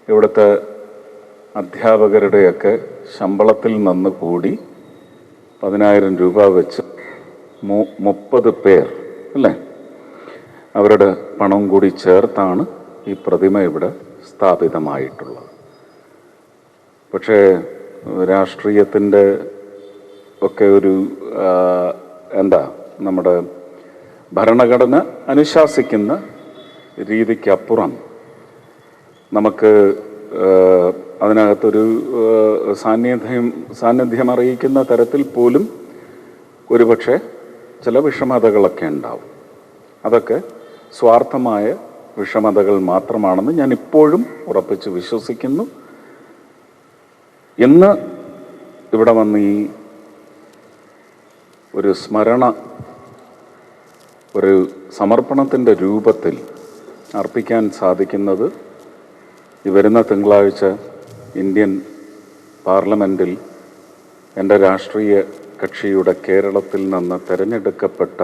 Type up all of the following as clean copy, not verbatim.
ഇവിടുത്തെ അധ്യാപകരുടെയൊക്കെ ശമ്പളത്തിൽ നിന്ന് കൂടി 10,000 രൂപ വെച്ച് 30 പേർ അല്ലേ, അവരുടെ പണം കൂടി ചേർത്താണ് ഈ പ്രതിമ ഇവിടെ സ്ഥാപിതമായിട്ടുള്ളത്. പക്ഷേ രാഷ്ട്രീയത്തിൻ്റെ ഒക്കെ ഒരു നമ്മുടെ ഭരണഘടന അനുശാസിക്കുന്ന രീതിക്കപ്പുറം നമുക്ക് അതിനകത്തൊരു സാന്നിധ്യം അറിയിക്കുന്ന തരത്തിൽ പോലും ഒരുപക്ഷെ ചില വിഷമതകളൊക്കെ ഉണ്ടാവും. അതൊക്കെ സ്വാർത്ഥമായ വിഷമതകൾ മാത്രമാണെന്ന് ഞാൻ ഇപ്പോഴും ഉറപ്പിച്ച് വിശ്വസിക്കുന്നു. ഇന്ന് ഇവിടെ വന്ന് ഈ ഒരു സ്മരണ ഒരു സമർപ്പണത്തിൻ്റെ രൂപത്തിൽ അർപ്പിക്കാൻ സാധിക്കുന്നത് ഈ വരുന്ന തിങ്കളാഴ്ച ഇന്ത്യൻ പാർലമെൻറ്റിൽ എൻ്റെ രാഷ്ട്രീയ കക്ഷിയുടെ കേരളത്തിൽ നിന്ന് തിരഞ്ഞെടുക്കപ്പെട്ട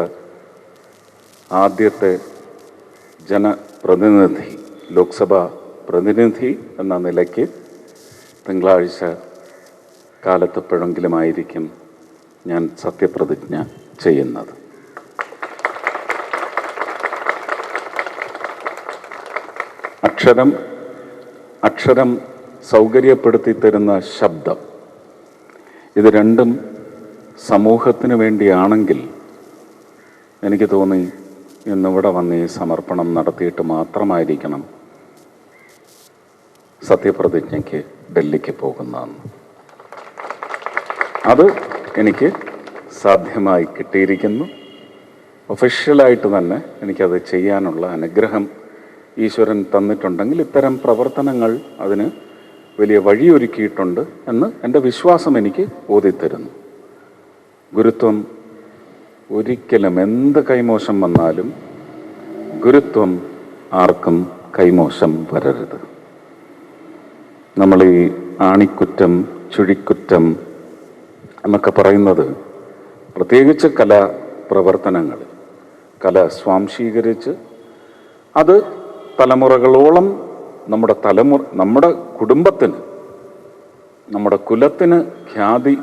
ആദ്യത്തെ ജനപ്രതിനിധി, ലോക്സഭാ പ്രതിനിധി എന്ന നിലയ്ക്ക് തിങ്കളാഴ്ച കാലത്തെപ്പോഴെങ്കിലുമായിരിക്കും ഞാൻ സത്യപ്രതിജ്ഞ ചെയ്യുന്നത്. അക്ഷരം സൗകര്യപ്പെടുത്തി തരുന്ന ശബ്ദം, ഇത് രണ്ടും സമൂഹത്തിന് വേണ്ടിയാണെങ്കിൽ എനിക്ക് തോന്നി ഇന്നിവിടെ വന്ന് ഈ സമർപ്പണം നടത്തിയിട്ട് മാത്രമായിരിക്കണം സത്യപ്രതിജ്ഞയ്ക്ക് ഡൽഹിക്ക് പോകുന്നതെന്ന്. അത് എനിക്ക് സാധ്യമായി കിട്ടിയിരിക്കുന്നു. ഒഫീഷ്യലായിട്ട് തന്നെ എനിക്കത് ചെയ്യാനുള്ള അനുഗ്രഹം ഈശ്വരൻ തന്നിട്ടുണ്ടെങ്കിൽ ഇത്തരം പ്രവർത്തനങ്ങൾ അതിന് വലിയ വഴിയൊരുക്കിയിട്ടുണ്ട് എന്ന് എൻ്റെ വിശ്വാസം എനിക്ക് ബോധ്യത്തരുന്നു. ഗുരുത്വം ഒരിക്കലും എന്ത് കൈമോശം വന്നാലും ഗുരുത്വം ആർക്കും കൈമോശം വരരുത്. നമ്മൾ ഈ ആണിക്കുറ്റം, ചുഴിക്കുറ്റം എന്നൊക്കെ പറയുന്നത് പ്രത്യേകിച്ച് കലാപ്രവർത്തനങ്ങൾ, കല സ്വാംശീകരിച്ച് അത് തലമുറകളോളം നമ്മുടെ കുടുംബത്തിന്, നമ്മുടെ കുലത്തിന് ഖ്യാതി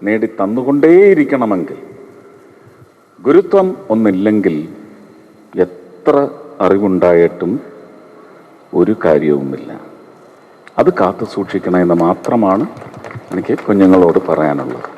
നേടി തന്നുകൊണ്ടേയിരിക്കണമെങ്കിൽ ഗുരുത്വം ഒന്നില്ലെങ്കിൽ എത്ര അറിവുണ്ടായിട്ടും ഒരു കാര്യവുമില്ല. അത് കാത്തു സൂക്ഷിക്കണമെന്ന് മാത്രമാണ് എനിക്ക് കുഞ്ഞുങ്ങളോട് പറയാനുള്ളത്.